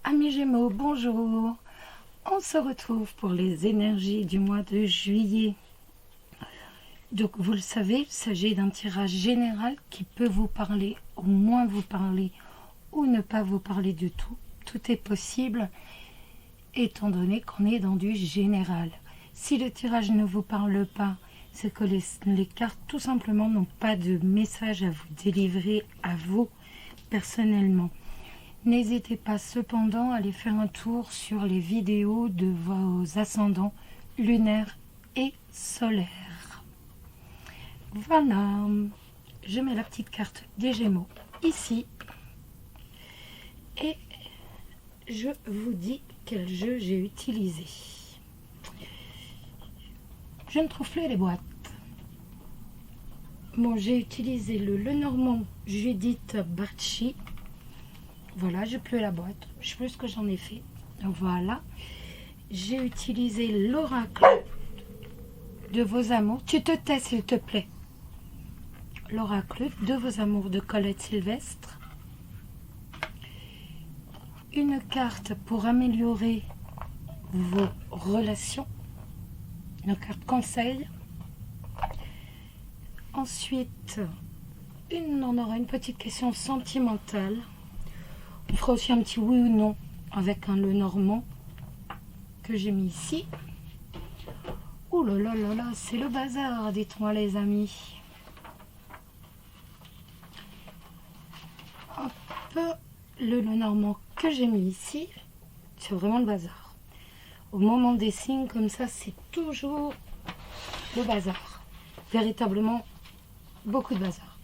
Amis Gémeaux, bonjour. On se retrouve pour les énergies du mois de juillet. Donc vous le savez, il s'agit d'un tirage général qui peut vous parler, au moins vous parler, ou ne pas vous parler du tout. Tout est possible, étant donné qu'on est dans du général. Si le tirage ne vous parle pas, c'est que les cartes tout simplement n'ont pas de message à vous délivrer à vous personnellement. N'hésitez pas cependant à aller faire un tour sur les vidéos de vos ascendants lunaires et solaires. Voilà, je mets la petite carte des Gémeaux ici et je vous dis quel jeu j'ai utilisé. Je ne trouve plus les boîtes. Bon, j'ai utilisé le Lenormand Judith Bacci. Voilà, j'ai plus la boîte. Je sais plus ce que j'en ai fait. Voilà. J'ai utilisé l'oracle de vos amours. Tu te tais, s'il te plaît. L'oracle de vos amours de Colette Sylvestre. Une carte pour améliorer vos relations. Une carte conseil. Ensuite, on aura une petite question sentimentale. On fera aussi un petit oui ou non avec un Lenormand que j'ai mis ici. Oh là là là là, c'est le bazar, dites-moi les amis. Hop, le Lenormand que j'ai mis ici, c'est vraiment le bazar. Au moment des signes comme ça, c'est toujours le bazar. Véritablement, beaucoup de bazar.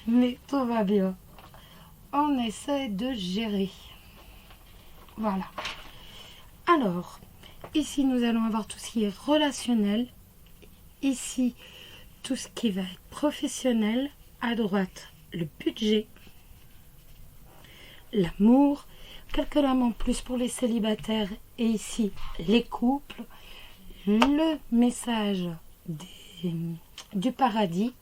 Mais tout va bien. On essaie de gérer. Voilà. Alors, ici, nous allons avoir tout ce qui est relationnel. Ici, tout ce qui va être professionnel. À droite, le budget. L'amour. Quelques lames en plus pour les célibataires. Et ici, les couples. Le message du paradis.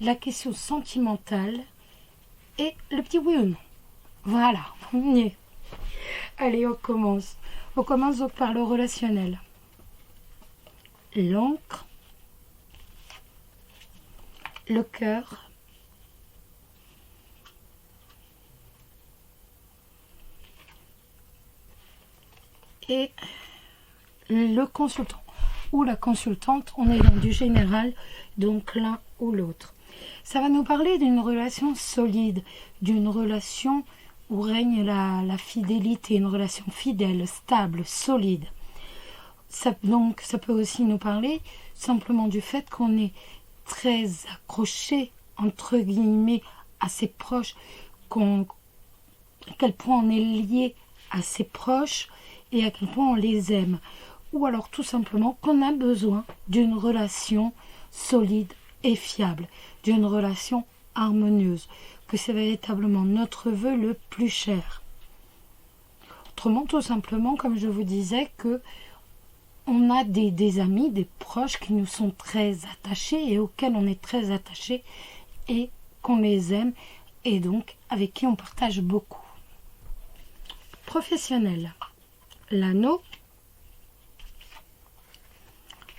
La question sentimentale. Et le petit oui ou non. Voilà, on y est. Allez, on commence. On commence donc par le relationnel. L'encre. Le cœur. Et le consultant. Ou la consultante, on est dans du général, donc l'un ou l'autre. Ça va nous parler d'une relation solide, d'une relation où règne la fidélité, une relation fidèle, stable, solide. Donc ça peut aussi nous parler simplement du fait qu'on est très accroché, entre guillemets, à ses proches, à quel point on est lié à ses proches et à quel point on les aime. Ou alors tout simplement qu'on a besoin d'une relation solide et fiable, d'une relation harmonieuse, que c'est véritablement notre vœu le plus cher. Autrement, tout simplement, comme je vous disais, que on a des amis, des proches qui nous sont très attachés et auxquels on est très attaché et qu'on les aime et donc avec qui on partage beaucoup. Professionnel, l'anneau,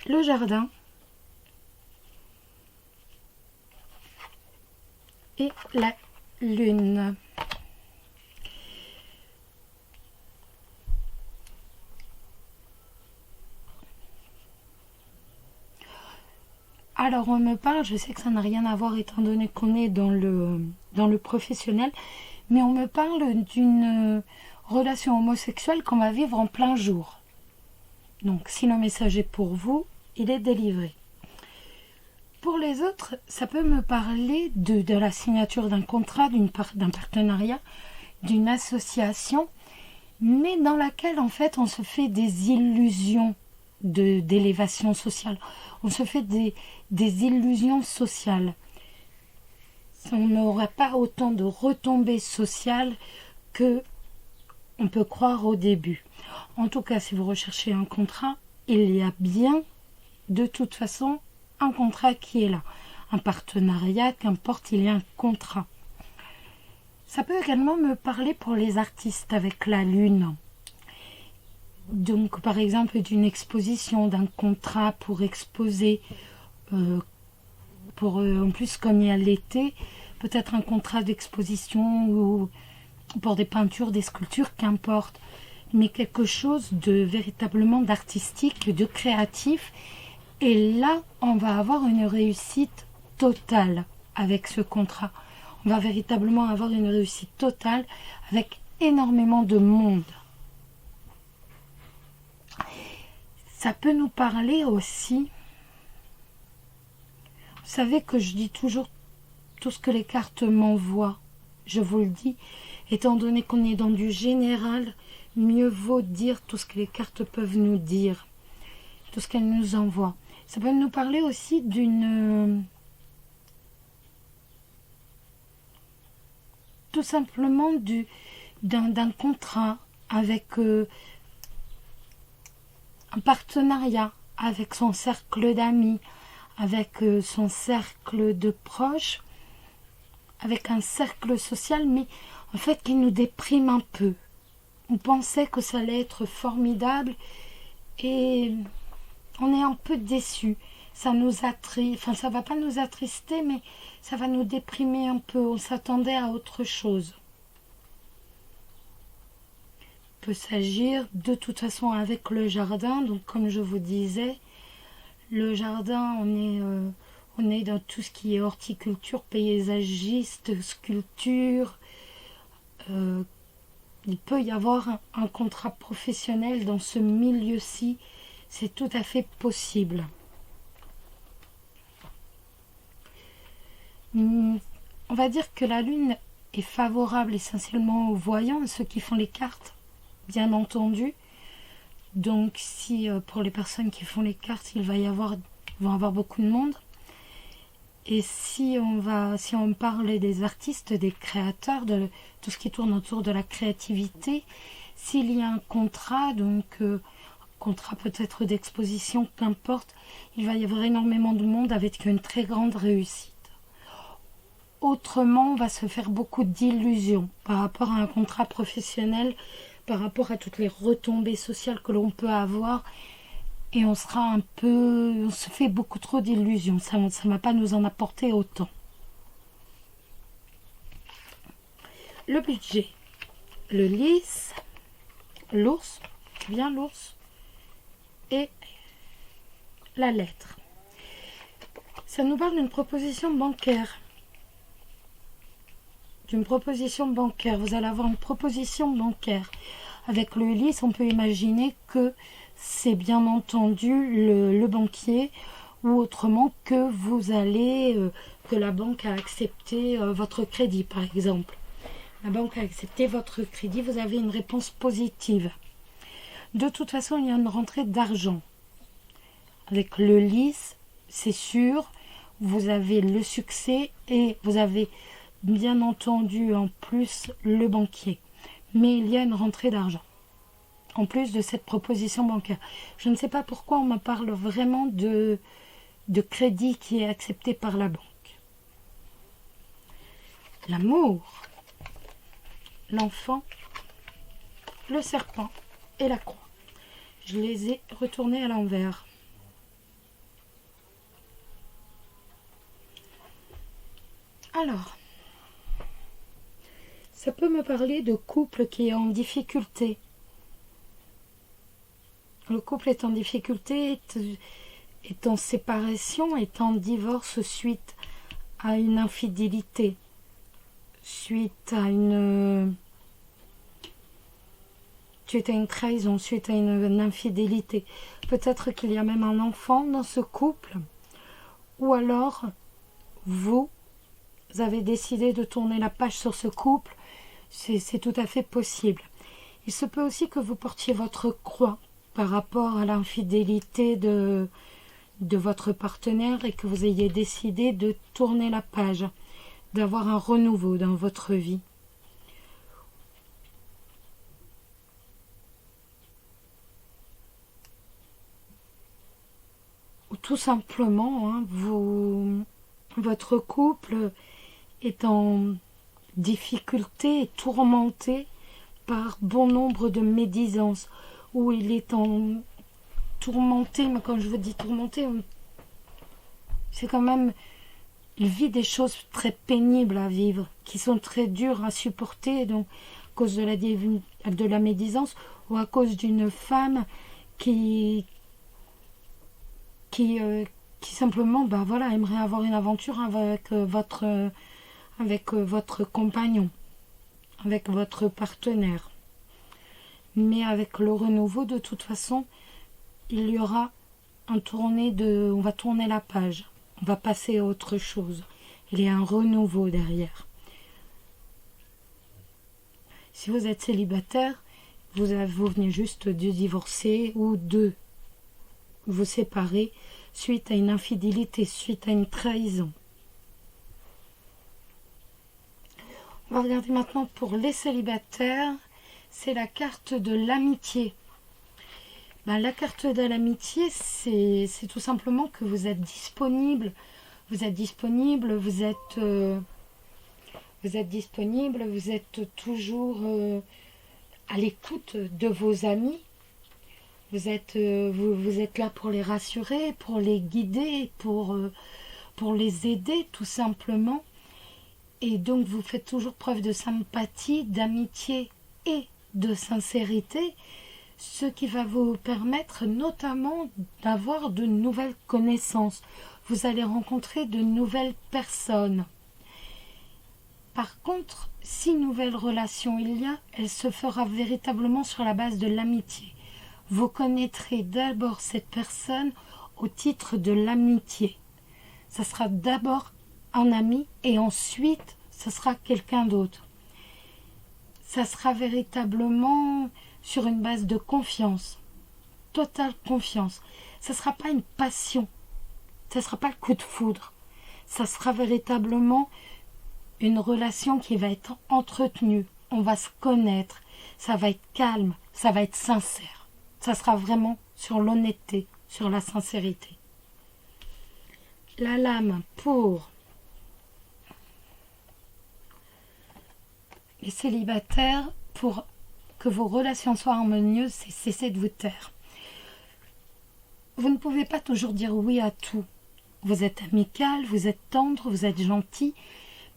le jardin et la lune. Alors on me parle, je sais que ça n'a rien à voir étant donné qu'on est dans le professionnel, mais on me parle d'une relation homosexuelle qu'on va vivre en plein jour. Donc si le message est pour vous, il est délivré. Pour les autres, ça peut me parler de la signature d'un contrat, d'un partenariat, d'une association, mais dans laquelle en fait on se fait des illusions d'élévation sociale. On se fait des illusions sociales. On n'aura pas autant de retombées sociales que on peut croire au début. En tout cas, si vous recherchez un contrat, il y a bien de toute façon un contrat qui est là. Un partenariat, qu'importe, il y a un contrat. Ça peut également me parler pour les artistes avec la lune. Donc par exemple d'une exposition, d'un contrat pour exposer, en plus comme il y a l'été, peut-être un contrat d'exposition ou pour des peintures, des sculptures, qu'importe. Mais quelque chose de véritablement d'artistique, de créatif. Et là, on va avoir une réussite totale avec ce contrat. On va véritablement avoir une réussite totale avec énormément de monde. Ça peut nous parler aussi. Vous savez que je dis toujours tout ce que les cartes m'envoient. Je vous le dis, étant donné qu'on est dans du général, mieux vaut dire tout ce que les cartes peuvent nous dire, tout ce qu'elles nous envoient. Ça peut nous parler aussi tout simplement d'un contrat avec un partenariat avec son cercle d'amis, avec son cercle de proches, avec un cercle social, mais en fait qui nous déprime un peu. On pensait que ça allait être formidable et on est un peu déçu. Ça nous attriste, enfin ça va pas nous attrister, mais ça va nous déprimer un peu. On s'attendait à autre chose. Il peut s'agir de toute façon avec le jardin. Donc comme je vous disais, le jardin, on est dans tout ce qui est horticulture, paysagiste, sculpture. Il peut y avoir un contrat professionnel dans ce milieu-ci. C'est tout à fait possible. On va dire que la lune est favorable essentiellement aux voyants, à ceux qui font les cartes, bien entendu. Donc si pour les personnes qui font les cartes, il va y avoir beaucoup de monde. Et si on parle des artistes, des créateurs, de tout ce qui tourne autour de la créativité, s'il y a un contrat, donc contrat peut-être d'exposition, qu'importe, il va y avoir énormément de monde avec une très grande réussite. Autrement, on va se faire beaucoup d'illusions par rapport à un contrat professionnel, par rapport à toutes les retombées sociales que l'on peut avoir, et on se fait beaucoup trop d'illusions. Ça ne va pas nous en apporter autant. Le budget, le lys, l'ours, bien l'ours, et la lettre. Ça nous parle d'une proposition bancaire. Vous allez avoir une proposition bancaire. Avec le lys, on peut imaginer que c'est bien entendu le banquier, ou autrement que que la banque a accepté votre crédit, par exemple. La banque a accepté votre crédit, vous avez une réponse positive. De toute façon, il y a une rentrée d'argent. Avec le lys, c'est sûr, vous avez le succès et vous avez bien entendu en plus le banquier. Mais il y a une rentrée d'argent. En plus de cette proposition bancaire. Je ne sais pas pourquoi on me parle vraiment de crédit qui est accepté par la banque. L'amour, l'enfant, le serpent et la croix. Je les ai retournés à l'envers. Alors, ça peut me parler de couple qui est en difficulté. Le couple est en difficulté, est en séparation, est en divorce suite à une infidélité, suite à une trahison, suite à une infidélité. Peut-être qu'il y a même un enfant dans ce couple, ou alors vous avez décidé de tourner la page sur ce couple. C'est tout à fait possible. Il se peut aussi que vous portiez votre croix par rapport à l'infidélité de votre partenaire et que vous ayez décidé de tourner la page, d'avoir un renouveau dans votre vie. Ou tout simplement, votre couple est en difficulté et tourmenté par bon nombre de médisances, où il est en tourmenté, mais quand je vous dis tourmenté, c'est quand même, il vit des choses très pénibles à vivre, qui sont très dures à supporter, donc à cause de la médisance, ou à cause d'une femme qui simplement aimerait avoir une aventure avec votre compagnon, avec votre partenaire. Mais avec le renouveau, de toute façon, il y aura on va tourner la page, on va passer à autre chose. Il y a un renouveau derrière. Si vous êtes célibataire, vous venez juste de divorcer ou de vous séparer suite à une infidélité, suite à une trahison. On va regarder maintenant pour les célibataires. C'est la carte de l'amitié. La carte de l'amitié, c'est tout simplement que vous êtes disponible. Vous êtes disponible, vous êtes toujours à l'écoute de vos amis. Vous êtes là pour les rassurer, pour les guider, pour les aider tout simplement. Et donc vous faites toujours preuve de sympathie, d'amitié et de sincérité, ce qui va vous permettre notamment d'avoir de nouvelles connaissances. Vous allez rencontrer de nouvelles personnes. Par contre, si nouvelle relation il y a, elle se fera véritablement sur la base de l'amitié. Vous connaîtrez d'abord cette personne au titre de l'amitié. Ça sera d'abord un ami et ensuite, ça sera quelqu'un d'autre. Ça sera véritablement sur une base de confiance, totale confiance. Ça ne sera pas une passion, ça ne sera pas le coup de foudre. Ça sera véritablement une relation qui va être entretenue. On va se connaître, ça va être calme, ça va être sincère. Ça sera vraiment sur l'honnêteté, sur la sincérité. La lame pour les célibataires, pour que vos relations soient harmonieuses, c'est cesser de vous taire. Vous ne pouvez pas toujours dire oui à tout. Vous êtes amical, vous êtes tendre, vous êtes gentil,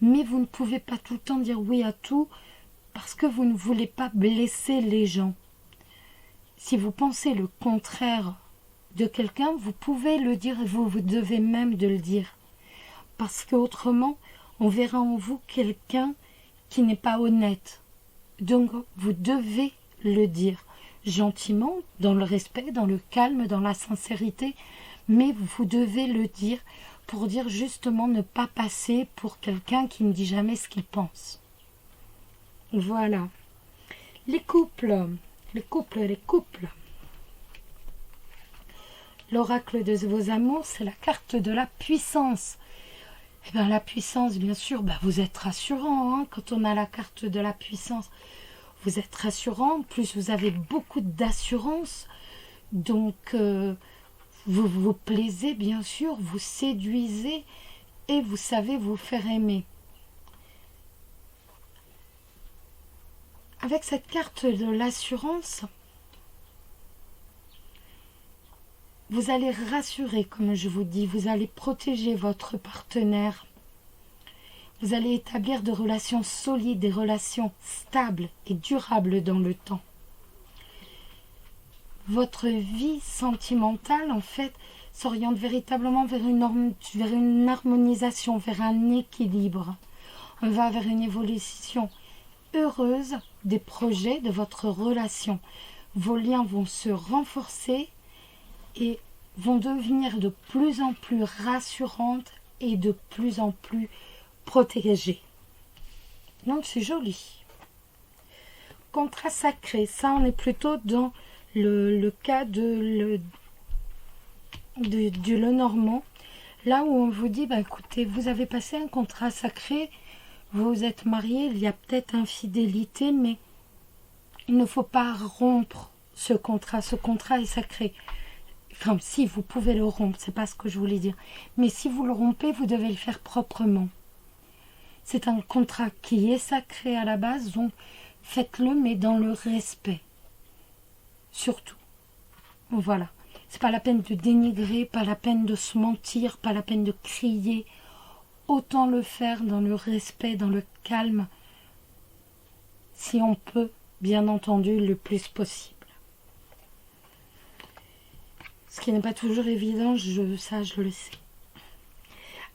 mais vous ne pouvez pas tout le temps dire oui à tout parce que vous ne voulez pas blesser les gens. Si vous pensez le contraire de quelqu'un, vous pouvez le dire et vous devez même de le dire. Parce qu'autrement, on verra en vous quelqu'un qui n'est pas honnête. Donc, vous devez le dire gentiment, dans le respect, dans le calme, dans la sincérité, mais vous devez le dire pour dire justement ne pas passer pour quelqu'un qui ne dit jamais ce qu'il pense. Voilà. Les couples. L'oracle de vos amours, c'est la carte de la puissance. Eh bien, la puissance, bien sûr, vous êtes rassurant hein, quand on a la carte de la puissance. Vous êtes rassurant, en plus vous avez beaucoup d'assurance. Donc, vous vous plaisez, bien sûr, vous séduisez et vous savez vous faire aimer. Avec cette carte de l'assurance, vous allez rassurer, comme je vous dis, vous allez protéger votre partenaire. Vous allez établir des relations solides, des relations stables et durables dans le temps. Votre vie sentimentale, en fait, s'oriente véritablement vers une harmonisation, vers un équilibre. On va vers une évolution heureuse des projets de votre relation. Vos liens vont se renforcer et vont devenir de plus en plus rassurantes et de plus en plus protégées. Donc c'est joli. Contrat sacré, ça on est plutôt dans le cas du Lenormand, là où on vous dit, écoutez, vous avez passé un contrat sacré, vous êtes mariés, il y a peut-être infidélité, mais il ne faut pas rompre ce contrat est sacré. Enfin, si, vous pouvez le rompre, c'est pas ce que je voulais dire. Mais si vous le rompez, vous devez le faire proprement. C'est un contrat qui est sacré à la base, donc faites-le, mais dans le respect. Surtout. Voilà. C'est pas la peine de dénigrer, pas la peine de se mentir, pas la peine de crier. Autant le faire dans le respect, dans le calme, si on peut, bien entendu, le plus possible. Ce qui n'est pas toujours évident, ça je le sais.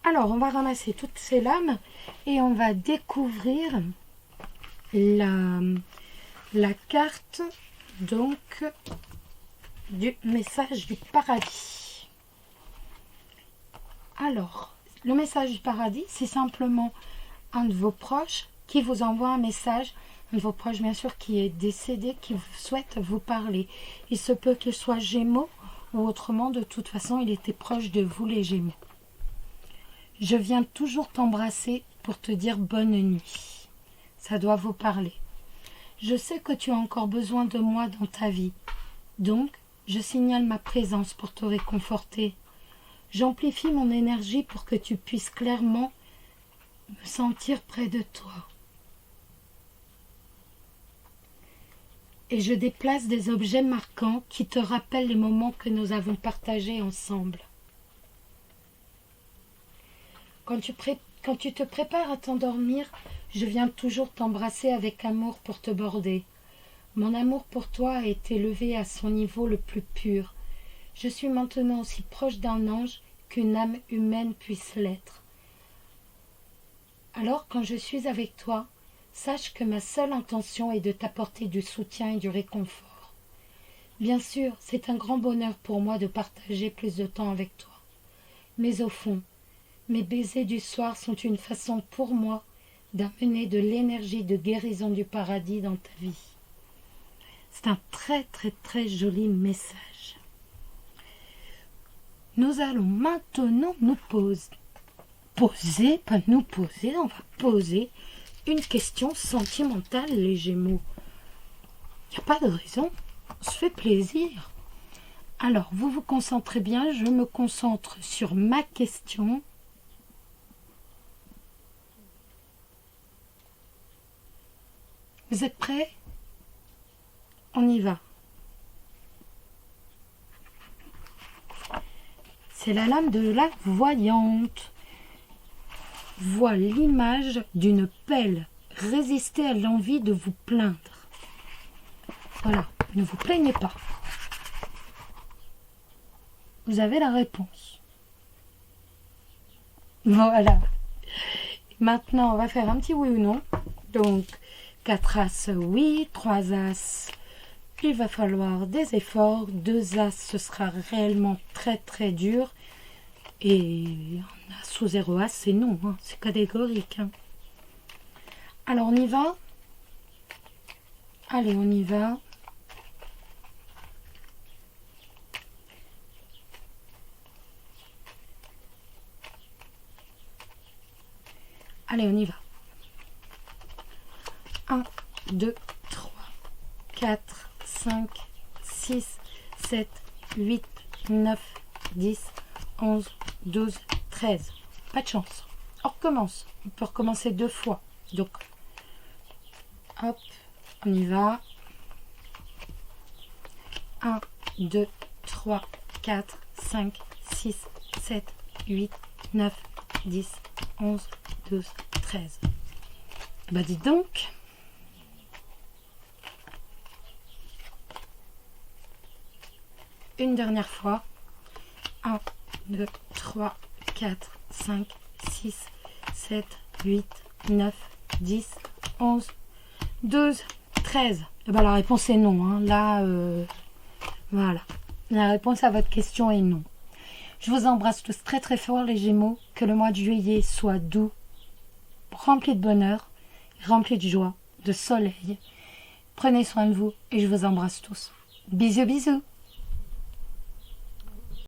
Alors, on va ramasser toutes ces lames et on va découvrir la carte donc du message du paradis. Alors, le message du paradis, c'est simplement un de vos proches qui vous envoie un message, un de vos proches bien sûr qui est décédé, qui souhaite vous parler. Il se peut qu'il soit Gémeaux ou autrement, de toute façon, il était proche de vous les Gémeaux. Je viens toujours t'embrasser pour te dire bonne nuit. Ça doit vous parler. Je sais que tu as encore besoin de moi dans ta vie. Donc, je signale ma présence pour te réconforter. J'amplifie mon énergie pour que tu puisses clairement me sentir près de toi. Et je déplace des objets marquants qui te rappellent les moments que nous avons partagés ensemble. Quand tu te prépares à t'endormir, je viens toujours t'embrasser avec amour pour te border. Mon amour pour toi a été élevé à son niveau le plus pur. Je suis maintenant aussi proche d'un ange qu'une âme humaine puisse l'être. Alors, quand je suis avec toi, sache que ma seule intention est de t'apporter du soutien et du réconfort. Bien sûr, c'est un grand bonheur pour moi de partager plus de temps avec toi. Mais au fond, mes baisers du soir sont une façon pour moi d'amener de l'énergie de guérison du paradis dans ta vie. C'est un très très très joli message. Nous allons maintenant nous poser, on va poser une question sentimentale, les Gémeaux. Il n'y a pas de raison, on se fait plaisir. Alors, vous vous concentrez bien, je me concentre sur ma question. Vous êtes prêts? On y va. C'est la lame de la voyante. Vois l'image d'une pelle. Résistez à l'envie de vous plaindre. Voilà, ne vous plaignez pas. Vous avez la réponse. Voilà. Maintenant, on va faire un petit oui ou non. Donc, 4 As, oui. 3 As, il va falloir des efforts. 2 As, ce sera réellement très très dur. Et un As ou 0 As, c'est non. Hein, c'est catégorique. Hein. Alors, on y va. Allez, on y va. Allez, on y va. 1, 2, 3, 4, 5, 6, 7, 8, 9, 10, 11, 12, 13. Pas de chance. On recommence. On peut recommencer 2 fois. Donc, hop, on y va. 1, 2, 3, 4, 5, 6, 7, 8, 9, 10, 11, 12, 13. Bah dis donc. Une dernière fois. 1, 2, 3, 4, 5, 6, 7, 8, 9, 10, 11, 12, 13. Et bah la réponse est non. Hein. Là, voilà. La réponse à votre question est non. Je vous embrasse tous très très fort les Gémeaux. Que le mois de juillet soit doux, rempli de bonheur, rempli de joie, de soleil. Prenez soin de vous et je vous embrasse tous. Bisous bisous.